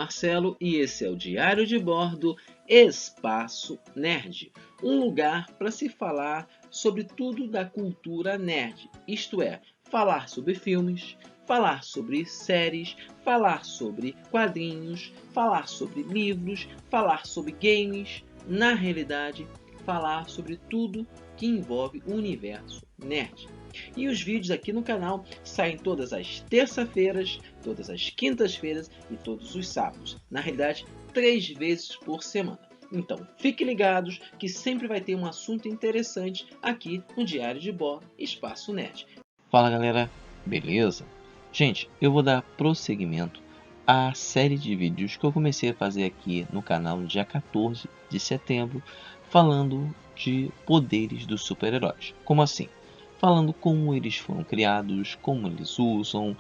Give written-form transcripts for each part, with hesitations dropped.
Marcelo e esse é o Diário de Bordo Espaço Nerd, um lugar para se falar sobre tudo da cultura nerd, isto é, falar sobre filmes, falar sobre séries, falar sobre quadrinhos, falar sobre livros, falar sobre games, na realidade, falar sobre tudo que envolve o universo nerd. E os vídeos aqui no canal saem todas as terças-feiras, todas as quintas-feiras e todos os sábados. Na realidade, 3 vezes por semana. Então, fiquem ligados que sempre vai ter um assunto interessante aqui no Diário de Bordo Espaço Nerd. Fala galera, beleza? Gente, eu vou dar prosseguimento à série de vídeos que eu comecei a fazer aqui no canal no dia 14 de setembro, falando de poderes dos super-heróis. Como assim? Falando como eles foram criados, como eles usam,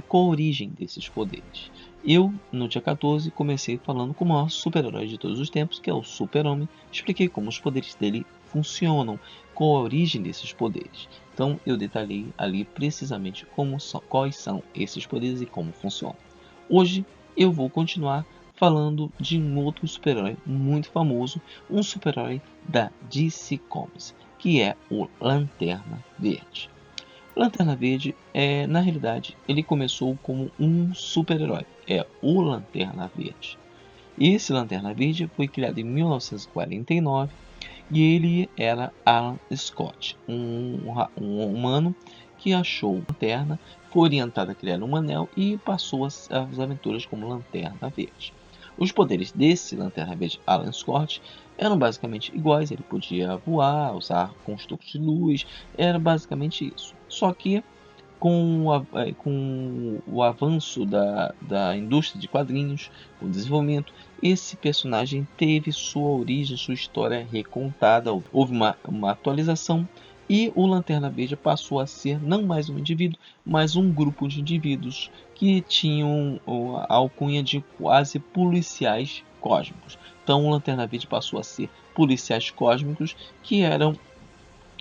qual a origem desses poderes. Eu, no dia 14, comecei falando com o maior super-herói de todos os tempos, que é o Super-Homem. Expliquei como os poderes dele funcionam, qual a origem desses poderes. Então, eu detalhei ali precisamente quais são esses poderes e como funcionam. Hoje, eu vou continuar falando de um outro super-herói muito famoso, um super-herói da DC Comics, que é o Lanterna Verde. Lanterna Verde, na realidade, ele começou como um super-herói, é o Lanterna Verde. E esse Lanterna Verde foi criado em 1949 e ele era Alan Scott, um humano que achou uma lanterna, foi orientado a criar um anel e passou as aventuras como Lanterna Verde. Os poderes desse Lanterna Verde Alan Scott eram basicamente iguais, ele podia voar, usar construtos de luz, era basicamente isso. Só que com o avanço da indústria de quadrinhos, o desenvolvimento, esse personagem teve sua origem, sua história recontada. Houve uma atualização e o Lanterna Verde passou a ser não mais um indivíduo, mas um grupo de indivíduos que tinham a alcunha de quase policiais cósmicos. Então o Lanterna Verde passou a ser policiais cósmicos que eram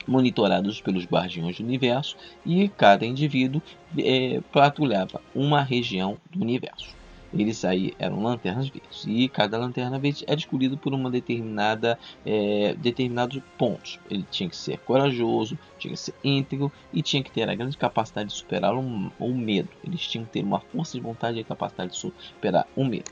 monitorados pelos Guardiões do Universo e cada indivíduo patrulhava uma região do universo. Eles aí eram lanternas verdes e cada lanterna verde era escolhido por uma determinados pontos. Ele tinha que ser corajoso, tinha que ser íntegro e tinha que ter a grande capacidade de superar o medo. Eles tinham que ter uma força de vontade e a capacidade de superar o medo.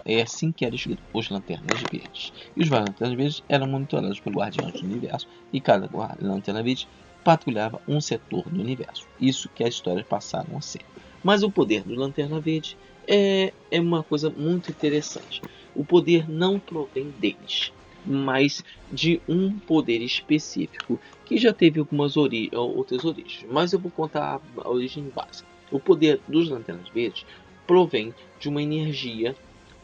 É assim que eram escolhidos os lanternas verdes. E os lanternas verdes eram monitorados pelo Guardiões do Universo e cada lanterna verde patrulhava um setor do universo. Isso que as histórias passaram a ser. Mas o poder do Lanterna Verde é uma coisa muito interessante. O poder não provém deles, mas de um poder específico que já teve algumas outras origens. Mas eu vou contar a origem básica. O poder dos Lanternas Verdes provém de uma energia.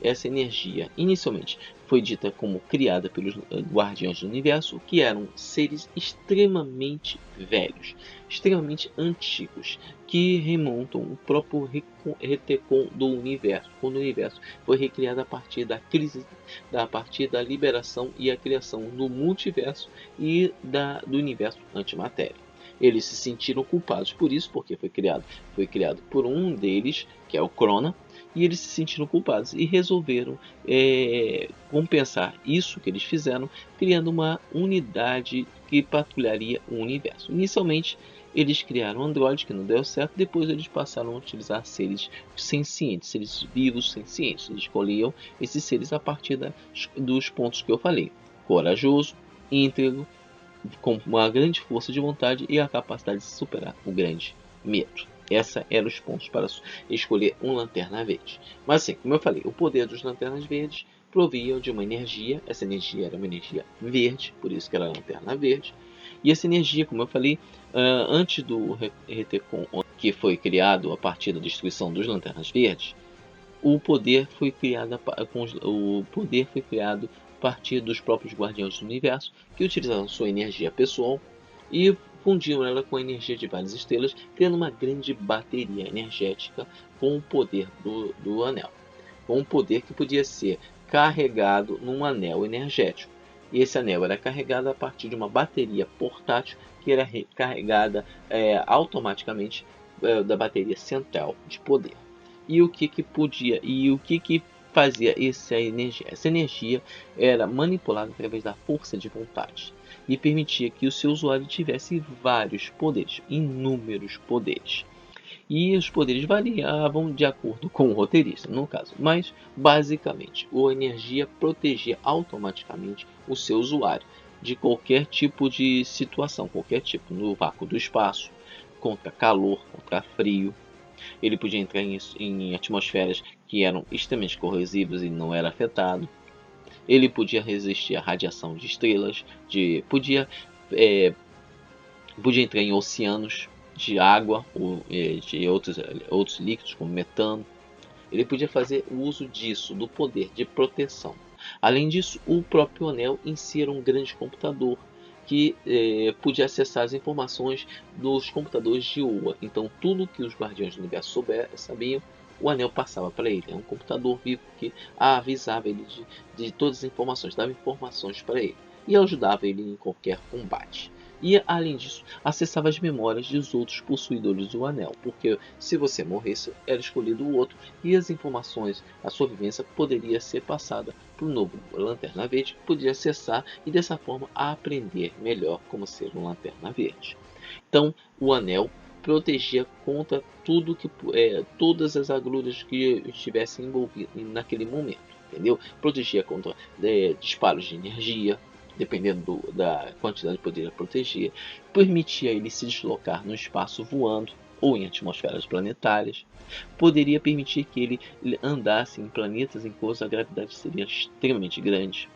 Essa energia inicialmente foi dita como criada pelos Guardiões do Universo, que eram seres extremamente velhos, extremamente antigos, que remontam o próprio retcon do universo, quando o universo foi recriado a partir da crise, a partir da liberação e a criação do multiverso e do universo antimatéria. Eles se sentiram culpados por isso, porque foi criado por um deles, que é o Crona, e eles se sentiram culpados e resolveram compensar isso que eles fizeram, criando uma unidade que patrulharia o universo. Inicialmente, eles criaram um androide que não deu certo, depois eles passaram a utilizar seres sencientes, seres vivos sencientes. Eles escolhiam esses seres a partir dos pontos que eu falei: corajoso, íntegro, com uma grande força de vontade e a capacidade de superar o grande medo. Esses eram os pontos para escolher um Lanterna Verde. Mas assim, como eu falei, o poder dos Lanternas Verdes provia de uma energia. Essa energia era uma energia verde, por isso que era a Lanterna Verde. E essa energia, como eu falei, antes do retcon, que foi criado a partir da destruição dos Lanternas Verdes, o poder foi criado a partir dos próprios Guardiões do Universo, que utilizavam sua energia pessoal e fundiam ela com a energia de várias estrelas, criando uma grande bateria energética com o poder do anel. Com um poder que podia ser carregado num anel energético. E esse anel era carregado a partir de uma bateria portátil que era recarregada automaticamente da bateria central de poder. E o que fazia essa energia? Essa energia era manipulada através da força de vontade e permitia que o seu usuário tivesse vários poderes, inúmeros poderes. E os poderes variavam de acordo com o roteirista, no caso. Mas, basicamente, a energia protegia automaticamente o seu usuário de qualquer tipo de situação, qualquer tipo, no vácuo do espaço, contra calor, contra frio. Ele podia entrar em atmosferas que eram extremamente corrosivas e não era afetado. Ele podia resistir à radiação de estrelas, é, podia entrar em oceanos de água ou de outros líquidos, como metano. Ele podia fazer o uso disso, do poder de proteção. Além disso, o próprio anel em si era um grande computador que podia acessar as informações dos computadores de Oa. Então, tudo que os Guardiões do Universo sabiam, o anel passava para ele. É um computador vivo que avisava ele de todas as informações, dava informações para ele e ajudava ele em qualquer combate. E, além disso, acessava as memórias dos outros possuidores do anel, porque se você morresse, era escolhido o outro e as informações, a sua vivência poderia ser passada para o novo Lanterna Verde, que podia acessar e dessa forma aprender melhor como ser um Lanterna Verde. Então, o anel protegia contra todas as agruras que estivessem envolvidas naquele momento, entendeu? Protegia contra disparos de energia, dependendo da quantidade de poder que protegia, permitia ele se deslocar no espaço voando ou em atmosferas planetárias, poderia permitir que ele andasse em planetas em que a gravidade seria extremamente grande.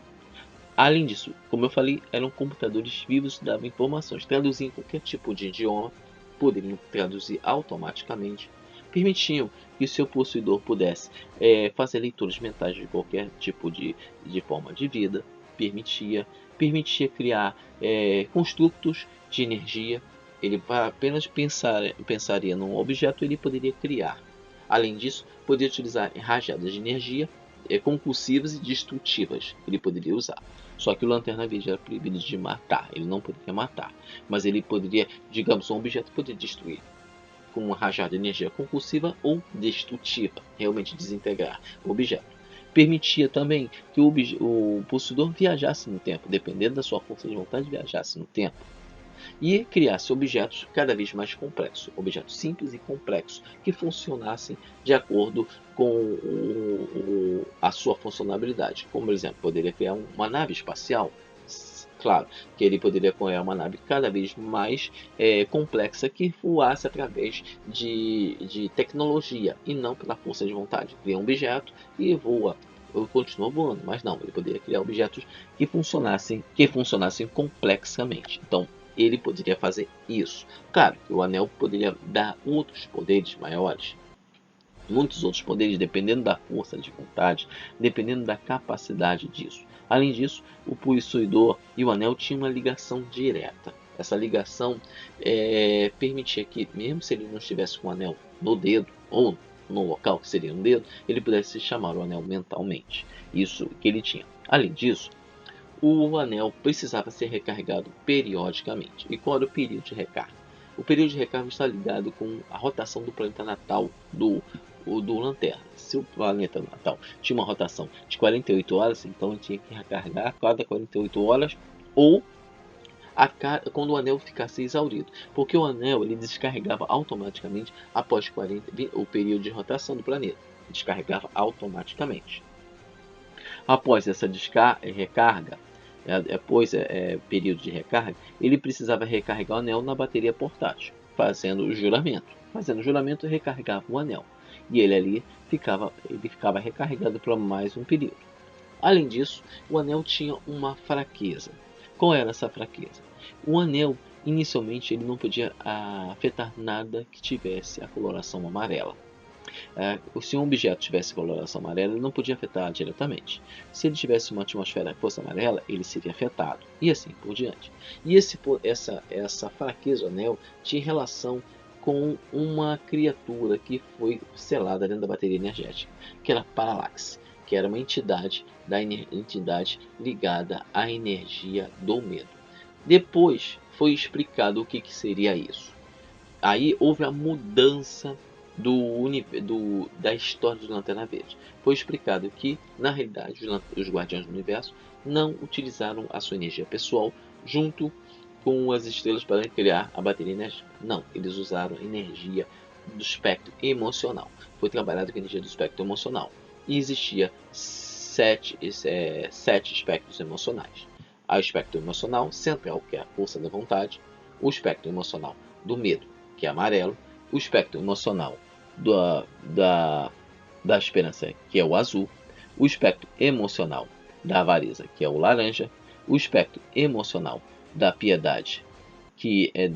Além disso, como eu falei, eram computadores vivos que davam informações, traduziam qualquer tipo de idioma, poderiam traduzir automaticamente, permitiam que o seu possuidor pudesse fazer leituras mentais de qualquer tipo de forma de vida, permitia criar construtos de energia. Ele apenas pensaria num objeto, ele poderia criar. Além disso, poderia utilizar rajadas de energia concursivas e destrutivas. Ele poderia usar. Só que o Lanterna Verde era proibido de matar, ele não poderia matar. Mas ele poderia, digamos, um objeto poderia destruir com uma rajada de energia concursiva ou destrutiva, realmente desintegrar o objeto. Permitia também que o possuidor viajasse no tempo, dependendo da sua força de vontade, viajasse no tempo e criasse objetos cada vez mais complexos, objetos simples e complexos que funcionassem de acordo com a sua funcionalidade. Como, por exemplo, poderia criar uma nave espacial. Claro que ele poderia criar uma nave cada vez mais complexa que voasse através de tecnologia e não pela força de vontade. Cria um objeto e voa. Continua voando, mas não, ele poderia criar objetos que funcionassem complexamente. Então, ele poderia fazer isso. Claro que o anel poderia dar outros poderes maiores, muitos outros poderes, dependendo da força de vontade, dependendo da capacidade disso. Além disso, o possuidor e o anel tinham uma ligação direta. Essa ligação permitia que, mesmo se ele não estivesse com o anel no dedo ou no local que seria no dedo, ele pudesse chamar o anel mentalmente. Isso que ele tinha. Além disso, o anel precisava ser recarregado periodicamente. E qual era o período de recarga? O período de recarga está ligado com a rotação do planeta natal do Lanterna. Se o planeta natal tinha uma rotação de 48 horas, então ele tinha que recarregar a cada 48 horas ou quando o anel ficasse exaurido, porque o anel ele descarregava automaticamente após o período de rotação do planeta. Descarregava automaticamente. Após essa recarga, após período de recarga, ele precisava recarregar o anel na bateria portátil, fazendo o juramento. Fazendo o juramento, recarregava o anel. E ele ficava recarregado por mais um período. Além disso, o anel tinha uma fraqueza. Qual era essa fraqueza? O anel, inicialmente, ele não podia afetar nada que tivesse a coloração amarela. Se um objeto tivesse coloração amarela, ele não podia afetar diretamente. Se ele tivesse uma atmosfera que fosse amarela, ele seria afetado, e assim por diante. E essa fraqueza do anel tinha relação com uma criatura que foi selada dentro da bateria energética, que era Parallax, que era uma entidade entidade ligada à energia do medo. Depois foi explicado o que seria isso. Aí houve a mudança da história de Lanterna Verde. Foi explicado que, na realidade, os Guardiões do Universo não utilizaram a sua energia pessoal junto com as estrelas para criar a bateria energética. Não, eles usaram a energia do espectro emocional. Foi trabalhado com a energia do espectro emocional. E existia sete espectros emocionais. Há o espectro emocional central, que é a força da vontade, o espectro emocional do medo, que é amarelo, o espectro emocional da esperança, que é o azul, o espectro emocional da avareza, que é o laranja, o espectro emocional da piedade, que é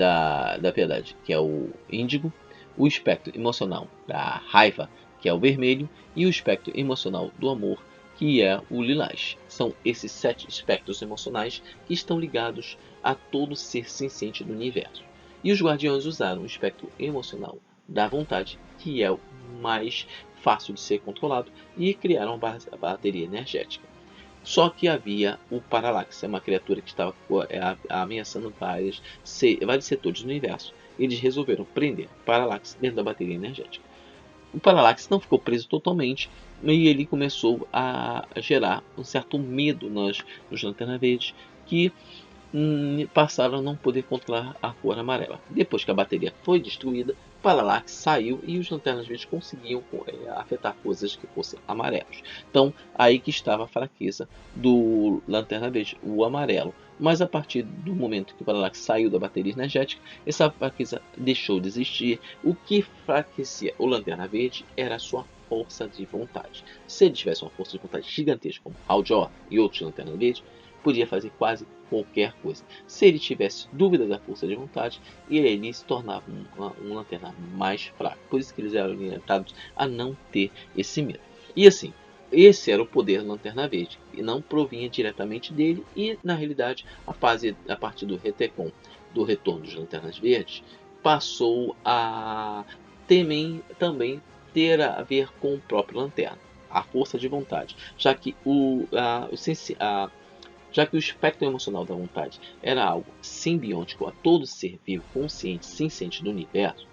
que é o índigo, o espectro emocional da raiva, que é o vermelho, e o espectro emocional do amor, que é o lilás. São esses 7 espectros emocionais que estão ligados a todo ser senciente do universo. E os guardiões usaram o espectro emocional da vontade, que é o mais fácil de ser controlado, e criaram a bateria energética. Só que havia o Parallax, uma criatura que estava ameaçando vários setores do universo. Eles resolveram prender o Parallax dentro da bateria energética. O Parallax não ficou preso totalmente e ele começou a gerar um certo medo nos Lanterna Verdes, que passaram a não poder controlar a cor amarela. Depois que a bateria foi destruída, o Parallax saiu e os Lanternas Verdes conseguiam afetar coisas que fossem amarelos. Então, aí que estava a fraqueza do Lanterna Verde, o amarelo. Mas a partir do momento que o Parallax saiu da bateria energética, essa fraqueza deixou de existir. O que fraquecia o Lanterna Verde era a sua força de vontade. Se ele tivesse uma força de vontade gigantesca, como Hal Jordan e outros Lanternas Verdes, podia fazer quase qualquer coisa. Se ele tivesse dúvida da força de vontade, ele se tornava um lanterna mais fraco. Por isso que eles eram orientados a não ter esse medo. E assim, esse era o poder da Lanterna Verde, e não provinha diretamente dele, e na realidade, a partir do retcon, do retorno dos Lanternas Verdes, passou a também ter a ver com o próprio Lanterna, a força de vontade, já que já que o espectro emocional da vontade era algo simbiótico a todo ser vivo, consciente, senciente do universo,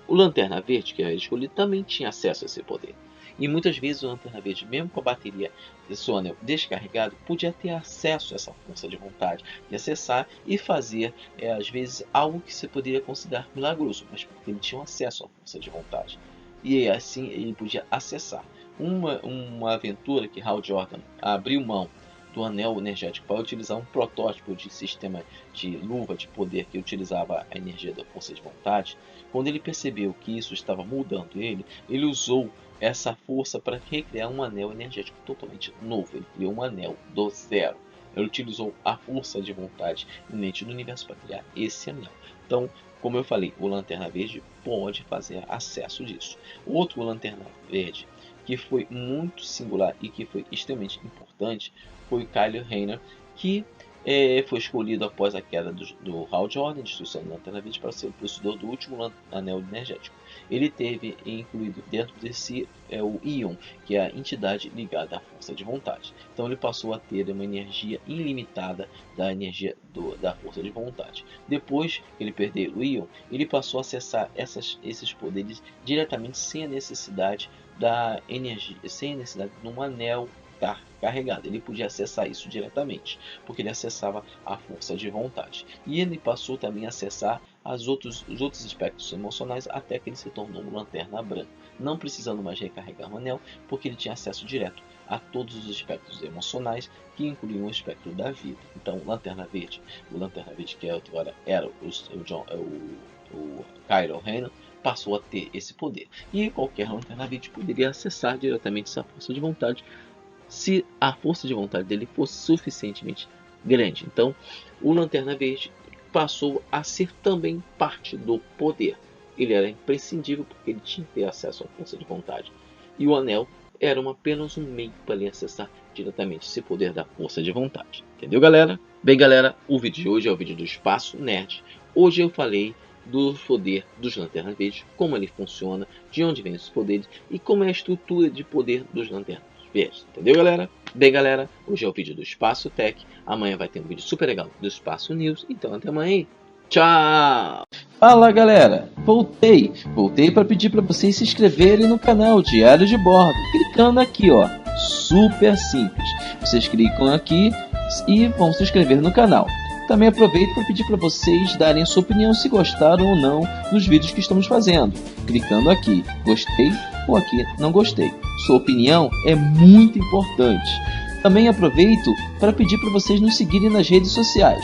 o Lanterna Verde, que era escolhido, também tinha acesso a esse poder. E muitas vezes o Lanterna Verde, mesmo com a bateria de seu anel descarregado, podia ter acesso a essa força de vontade, de acessar e fazer, às vezes, algo que se poderia considerar milagroso, mas porque ele tinha acesso à força de vontade. E assim ele podia acessar. Uma aventura que Hal Jordan abriu mão do anel energético para utilizar um protótipo de sistema de luva de poder que utilizava a energia da força de vontade. Quando ele percebeu que isso estava mudando ele usou essa força para recriar um anel energético totalmente novo. Ele criou um anel do zero. Ele utilizou a força de vontade inerente do universo para criar esse anel. Então, como eu falei, o Lanterna Verde pode fazer acesso disso. Outro Lanterna Verde que foi muito singular e que foi extremamente importante foi o Kyle Rayner, que foi escolhido após a queda do Hal Jordan, destruição da Lanterna Verde, para ser o possuidor do último anel energético. Ele teve incluído dentro de si o Ion, que é a entidade ligada à força de vontade. Então ele passou a ter uma energia ilimitada da energia da força de vontade. Depois que ele perdeu o Ion, ele passou a acessar esses poderes diretamente sem a necessidade da energia, sem a necessidade de um anel carregado. Ele podia acessar isso diretamente, porque ele acessava a força de vontade. E ele passou também a acessar os outros aspectos emocionais até que ele se tornou um Lanterna Branca, não precisando mais recarregar o anel, porque ele tinha acesso direto a todos os aspectos emocionais, que incluíam o espectro da vida. Então, o Lanterna Verde que agora era o Kyle Rayner, passou a ter esse poder. E qualquer Lanterna Verde poderia acessar diretamente essa força de vontade se a força de vontade dele fosse suficientemente grande. Então, o Lanterna Verde passou a ser também parte do poder. Ele era imprescindível porque ele tinha que ter acesso à força de vontade. E o anel era apenas um meio para ele acessar diretamente esse poder da força de vontade. Entendeu, galera? Bem, galera, o vídeo de hoje é o vídeo do Espaço Nerd. Hoje eu falei do poder dos Lanternas Verdes, como ele funciona, de onde vem os poderes e como é a estrutura de poder dos Lanternas Verdes. Entendeu, galera? Bem, galera, hoje é o vídeo do Espaço Tech. Amanhã vai ter um vídeo super legal do Espaço News. Então, até amanhã. Tchau! Fala galera, voltei para pedir para vocês se inscreverem no canal Diário de Bordo, clicando aqui ó, super simples, vocês clicam aqui e vão se inscrever no canal. Também aproveito para pedir para vocês darem a sua opinião se gostaram ou não dos vídeos que estamos fazendo, clicando aqui, gostei ou aqui não gostei. Sua opinião é muito importante. Também aproveito para pedir para vocês nos seguirem nas redes sociais,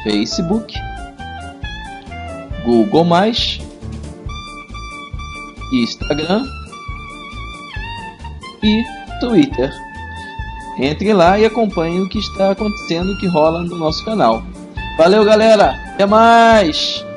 Facebook, Google+, Instagram e Twitter. Entre lá e acompanhe o que está acontecendo, o que rola no nosso canal. Valeu galera, até mais!